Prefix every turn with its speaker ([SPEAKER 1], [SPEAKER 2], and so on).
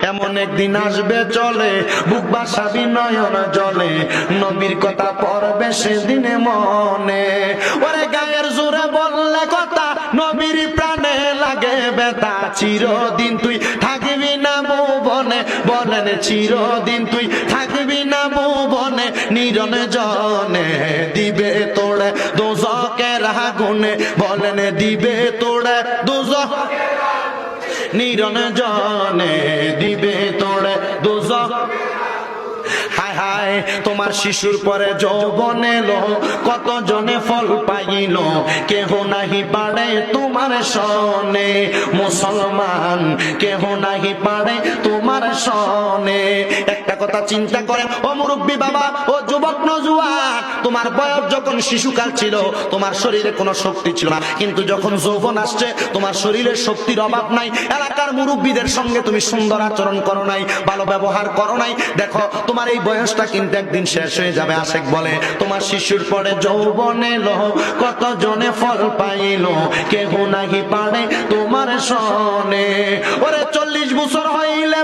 [SPEAKER 1] এমন একদিন আসবে চলে বুক বাসাবি নয়ন জলে, নবীর কথা পড়বে সেদিনে মনে। ওরে গায়ের জোরে বললে কথা নবীর প্রাণে লাগে ব্যথা, চিরদিন তুই থাকবি না ভুবনে, বলেন চিরদিন তুই থাকবি না ভুবনে, নিরনে জনে দিবে তোড়ে দোজকের আগুনে, বলেন দিবে তোড়ে দোজক নিরনে জনে দিবে তোড়ে দোজক। হায় হায় তোমার শিশুর পরে যৌবন এলো, কত জনে ফল পাইল, কেহ নাহি পারে তোমার সনে, মুসলমান কেহ নাহি পারে তোমার সনে। একটা কথা চিন্তা করে ও মুরব্বী বাবা, ও যুবক নজুয়ান, তোমার বয়স যখন শিশুকাল ছিল তোমার শরীরে কোনো শক্তি ছিল না, কিন্তু যখন যৌবন আসছে তোমার শরীরে শক্তির অভাব নাই। এলাকার মুরব্বীদের সঙ্গে তুমি সুন্দর আচরণ করো নাই, ভালো ব্যবহার করো নাই, দেখো তোমার এই বয়সটা কিন্তু একদিন শেষ হয়ে যাবে। আশেক বলে তোমার শিশুর পরে যৌবন এলো, কত জনে ফল পাইল, কেহ নাহি পারে তোমার সনে। ওরে 40 বছর হইলে